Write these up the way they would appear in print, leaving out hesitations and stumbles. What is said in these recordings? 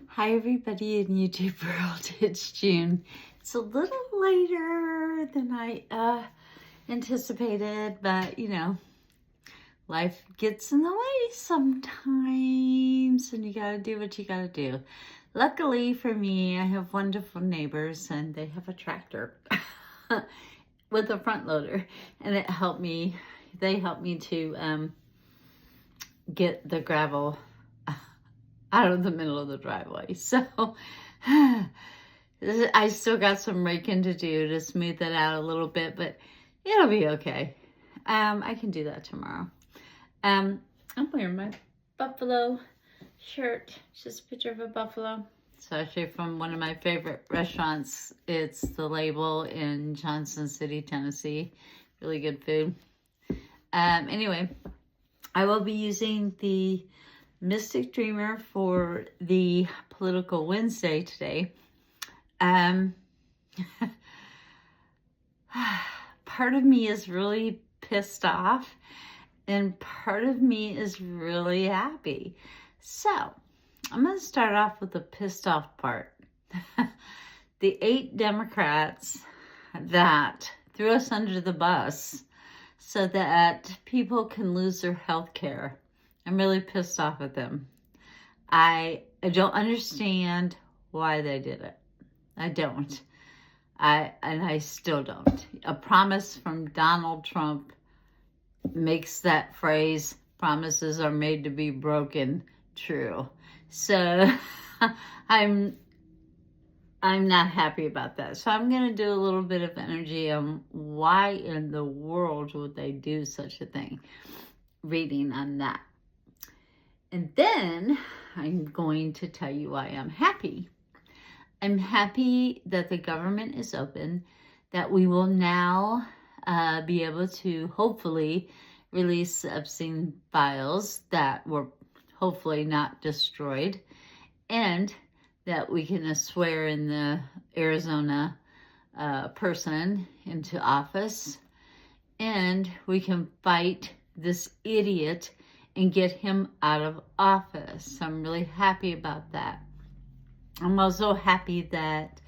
Hi everybody in YouTube world, it's June. It's a little later than I anticipated, but you know, life gets in the way sometimes and you gotta do what you gotta do. Luckily for me, I have wonderful neighbors and they have a tractor with a front loader, and they helped me to get the gravel out of the middle of the driveway. So I still got some raking to do to smooth that out a little bit, but it'll be okay. I can do that tomorrow. I'm wearing my buffalo shirt. It's just a picture of a buffalo. It's actually from one of my favorite restaurants. It's The Label in Johnson City, Tennessee. Really good food. Anyway, I will be using the Mystic Dreamer for the Political Wednesday today. Part of me is really pissed off and part of me is really happy. So I'm going to start off with the pissed off part. The 8 Democrats that threw us under the bus so that people can lose their health care. I'm really pissed off at them. I don't understand why they did it. I don't. I still don't. A promise from Donald Trump makes that phrase, promises are made to be broken, true. So I'm not happy about that. So I'm going to do a little bit of energy on why in the world would they do such a thing. Reading on that. And then I'm going to tell you why I'm happy. I'm happy that the government is open, that we will now be able to hopefully release the Epstein files that were hopefully not destroyed, and that we can swear in the Arizona person into office, and we can fight this idiot and get him out of office. I'm really happy about that. I'm also happy that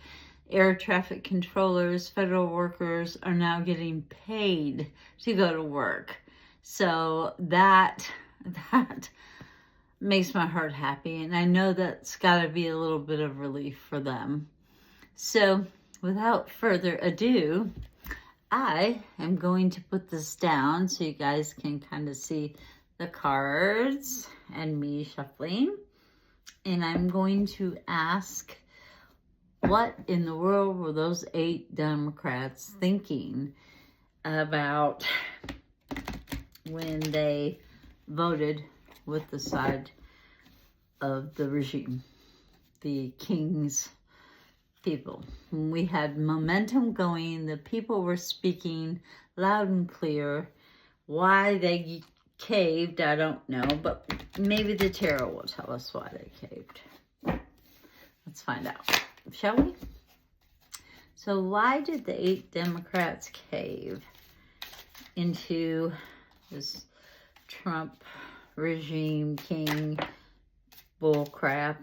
air traffic controllers, federal workers are now getting paid to go to work. So that makes my heart happy. And I know that's got to be a little bit of relief for them. So without further ado, I am going to put this down so you guys can kind of see the cards and me shuffling. And I'm going to ask, what in the world were those 8 Democrats thinking about when they voted with the side of the regime, the king's people? When we had momentum going, the people were speaking loud and clear. Why they caved, I don't know, but maybe the tarot will tell us why they caved. Let's find out, shall we? So why did the 8 Democrats cave into this Trump regime king bull crap?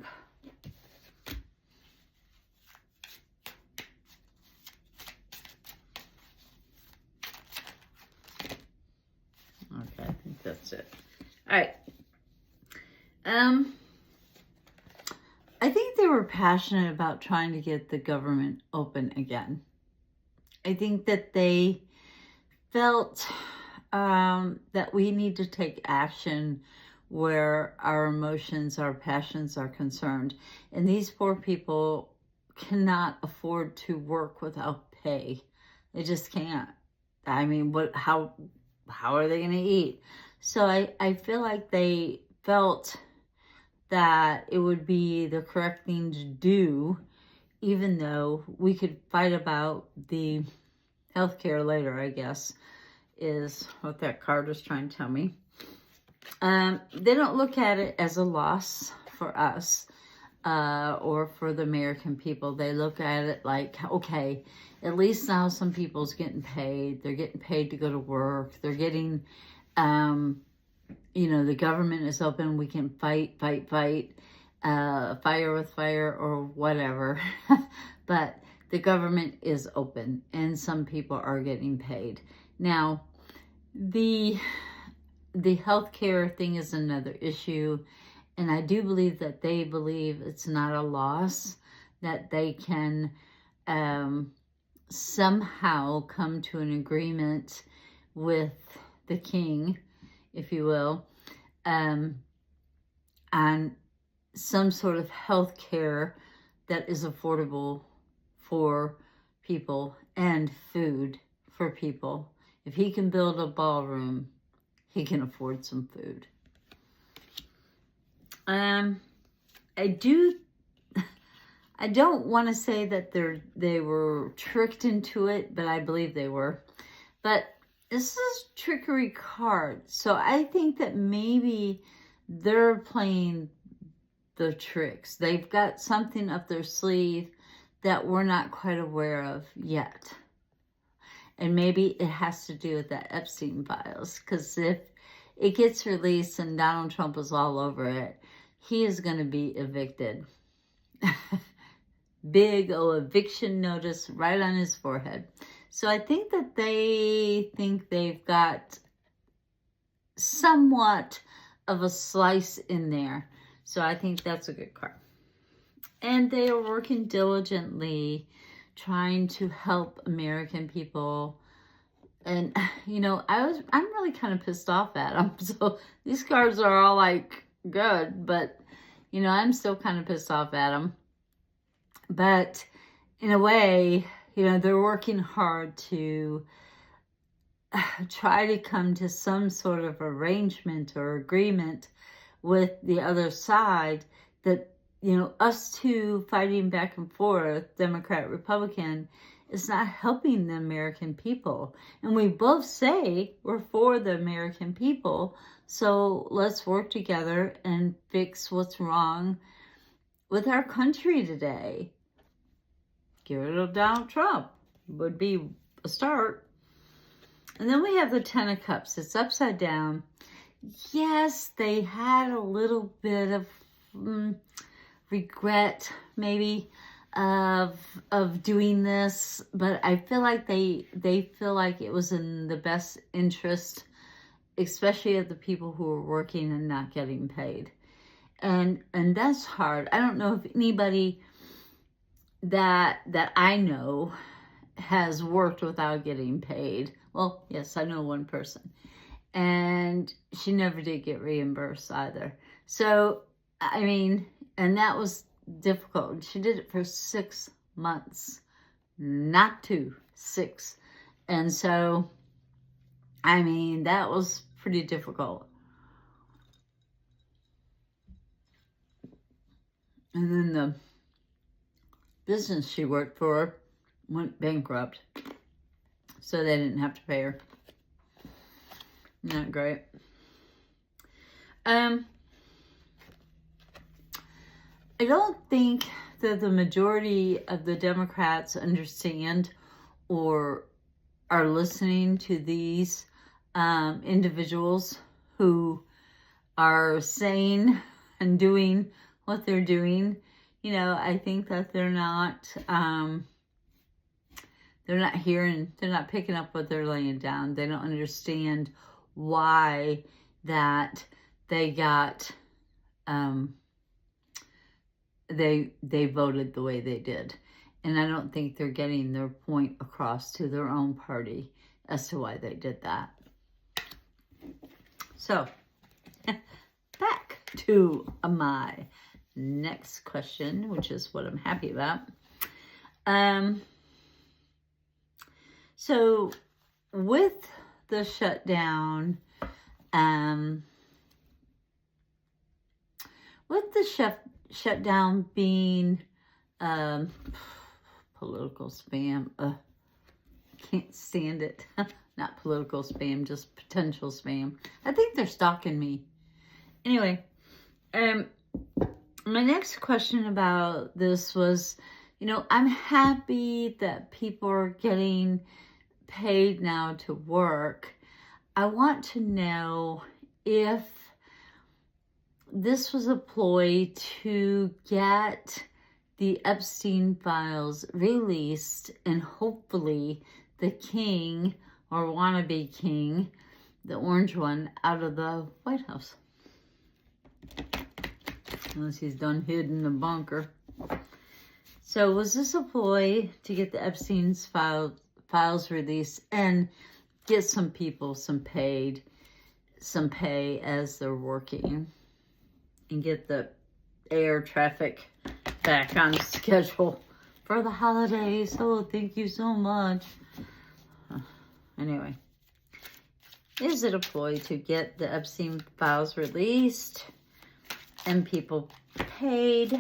Okay, I think that's it. All right. I think they were passionate about trying to get the government open again. I think that they felt that we need to take action where our emotions, our passions are concerned. And these poor people cannot afford to work without pay. They just can't. I mean, how are they going to eat? So I feel like they felt that it would be the correct thing to do, even though we could fight about the healthcare later, I guess, is what that card was trying to tell me. They don't look at it as a loss for us or for the American people. They look at it like, okay, at least now some people's getting paid. They're getting paid to go to work. They're getting, the government is open. We can fight. fire with fire or whatever. But the government is open and some people are getting paid. Now, the healthcare thing is another issue. And I do believe that they believe it's not a loss, that they can somehow come to an agreement with the king, if you will, on some sort of health care that is affordable for people and food for people. If he can build a ballroom, he can afford some food. I don't want to say that they were tricked into it, but I believe they were. But this is trickery card. So I think that maybe they're playing the tricks. They've got something up their sleeve that we're not quite aware of yet. And maybe it has to do with that Epstein files. Because if it gets released and Donald Trump is all over it, he is going to be evicted. Big old eviction notice right on his forehead. So I think that they think they've got somewhat of a slice in there. So I think that's a good card. And they are working diligently trying to help American people. And, you know, I'm really kind of pissed off at them. So these cards are all like good, but, you know, I'm still kind of pissed off at them. But in a way, you know, they're working hard to try to come to some sort of arrangement or agreement with the other side that, you know, us two fighting back and forth, Democrat, Republican, is not helping the American people. And we both say we're for the American people. So let's work together and fix what's wrong with our country today. Get rid of Donald Trump would be a start. And then we have the Ten of Cups. It's upside down. Yes, they had a little bit of regret, maybe, of doing this, but I feel like they feel like it was in the best interest, especially of the people who are working and not getting paid. And that's hard. I don't know if anybody that I know has worked without getting paid. Well, yes, I know one person. And she never did get reimbursed either. So, I mean, and that was difficult. She did it for 6 months, not 2, 6. And so, I mean, that was pretty difficult. And then the business she worked for went bankrupt. So they didn't have to pay her. Not great. I don't think that the majority of the Democrats understand or are listening to these individuals who are saying and doing what they're doing. You know, I think that they're not hearing, they're not picking up what they're laying down. They don't understand why that they got, they voted the way they did. And I don't think they're getting their point across to their own party as to why they did that. So, back to my next question, which is what I'm happy about. So with the shutdown, shutdown being political spam, can't stand it. Not political spam, just potential spam. I think they're stalking me. Anyway, my next question about this was, you know, I'm happy that people are getting paid now to work. I want to know if this was a ploy to get the Epstein files released, and hopefully the king, or wannabe king, the orange one, out of the White House. Unless he's done hid in the bunker. So was this a ploy to get the Epstein's files released and get some people some pay as they're working, and get the air traffic back on schedule for the holidays? Oh, thank you so much. Anyway, is it a ploy to get the Epstein files released and people paid?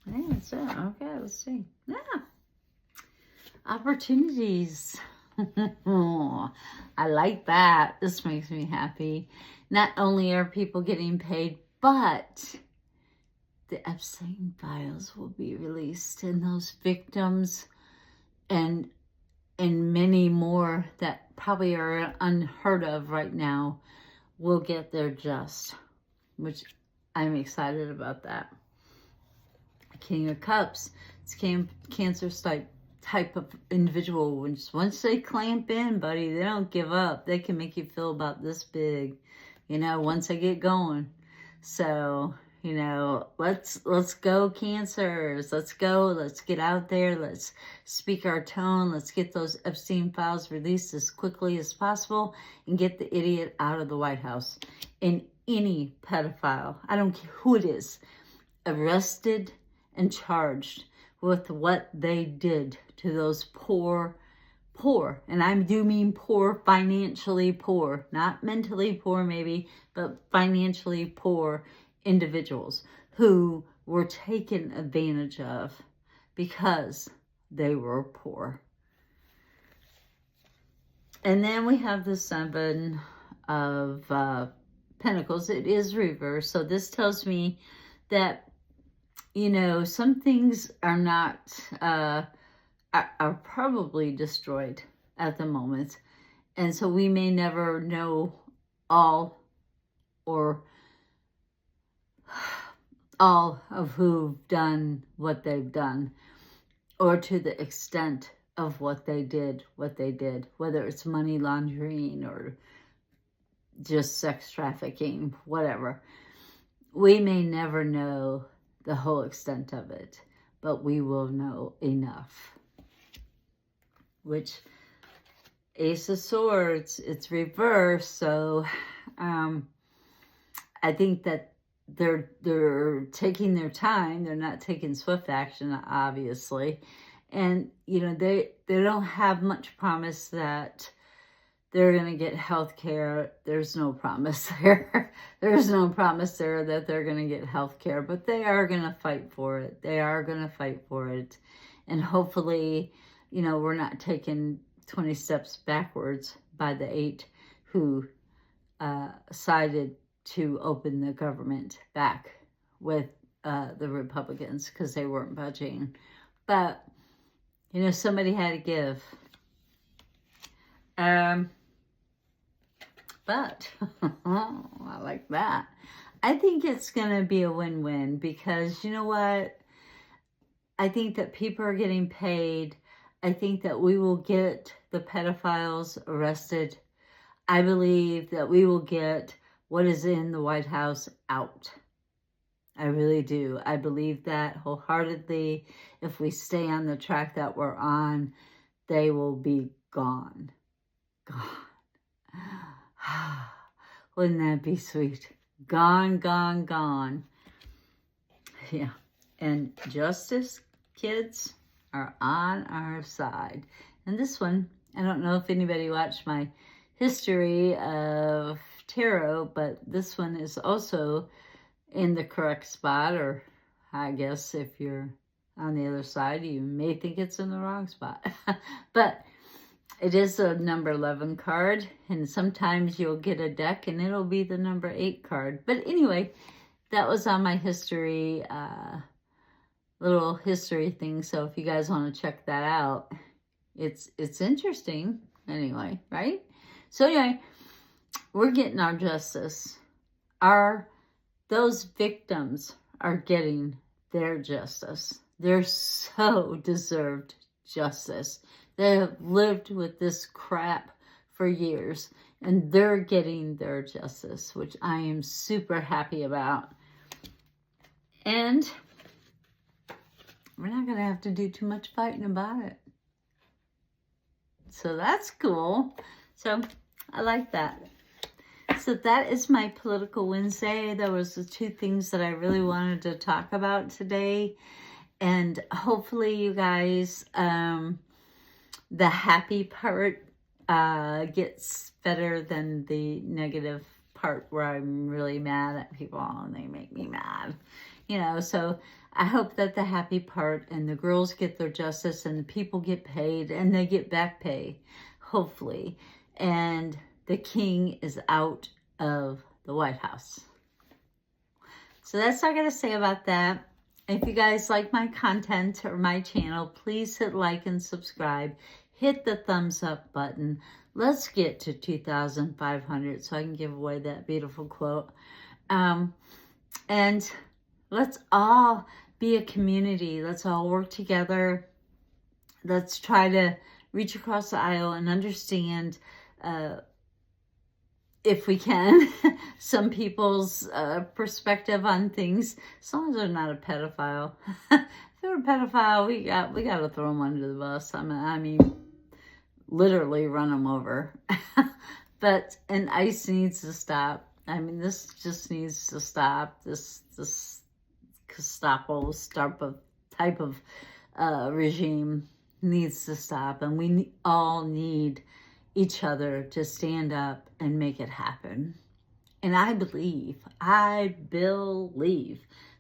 I think that's it. Okay, let's see. Yeah. Opportunities. I like that. This makes me happy. Not only are people getting paid, but the Epstein files will be released, and those victims and many more that probably are unheard of right now will get their just, which I'm excited about that. King of Cups, it's Cancer type of individual. Once they clamp in, buddy, they don't give up. They can make you feel about this big, once they get going. So, let's go, Cancers. Let's go. Let's get out there. Let's speak our tone. Let's get those Epstein files released as quickly as possible and get the idiot out of the White House. And any pedophile, I don't care who it is, arrested and charged with what they did to those poor, and I do mean poor, financially poor, not mentally poor maybe, but financially poor individuals who were taken advantage of because they were poor. And then we have the Seven of Pentacles. It is reversed. So this tells me that some things are not, are probably destroyed at the moment. And so we may never know all of who've done what they've done, or to the extent of what they did, whether it's money laundering or just sex trafficking, whatever. We may never know the whole extent of it, but we will know enough. Which, Ace of Swords, it's reversed, so I think that they're taking their time. They're not taking swift action, obviously, and they don't have much promise that they're going to get health care. There's no promise there. There's no promise there that they're going to get health care, but they are going to fight for it. They are going to fight for it. And hopefully, we're not taking 20 steps backwards by the 8 who decided to open the government back with the Republicans because they weren't budging. But, somebody had to give. But, I like that. I think it's going to be a win-win because, you know what? I think that people are getting paid. I think that we will get the pedophiles arrested. I believe that we will get what is in the White House out. I really do. I believe that wholeheartedly. If we stay on the track that we're on, they will be gone. Gone. Wouldn't that be sweet? Gone, gone, gone. Yeah. And justice, kids, are on our side. And this one, I don't know if anybody watched my history of tarot, but this one is also in the correct spot, or I guess if you're on the other side, you may think it's in the wrong spot. But it is a number 11 card, and sometimes you'll get a deck and it'll be the number 8 card. But anyway, that was on my history, little history thing. So if you guys want to check that out, It's interesting anyway, right? So anyway, we're getting our justice. Those victims are getting their justice. They're so deserved justice. They have lived with this crap for years, and they're getting their justice, which I am super happy about. And we're not going to have to do too much fighting about it. So that's cool. So I like that. So that is my Political Wednesday. There was the two things that I really wanted to talk about today. And hopefully you guys, the happy part gets better than the negative part where I'm really mad at people and they make me mad. You know, so I hope that the happy part and the girls get their justice and the people get paid and they get back pay, hopefully. And the king is out of the White House. So that's all I got to say about that. If you guys like my content or my channel, please hit like and subscribe. Hit the thumbs up button. Let's get to 2,500 so I can give away that beautiful quote. And let's all be a community. Let's all work together. Let's try to reach across the aisle and understand, if we can, some people's perspective on things, as long as they're not a pedophile. If they're a pedophile, we got to throw them under the bus. I mean, literally run them over. And ICE needs to stop. I mean, this just needs to stop. This Gestapo type of regime needs to stop, and we all need each other to stand up and make it happen. And I believe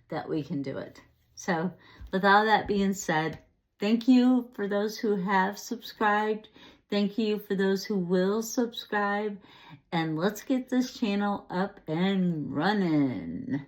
that we can do it. So with all that being said, thank you for those who have subscribed. Thank you for those who will subscribe. And let's get this channel up and running.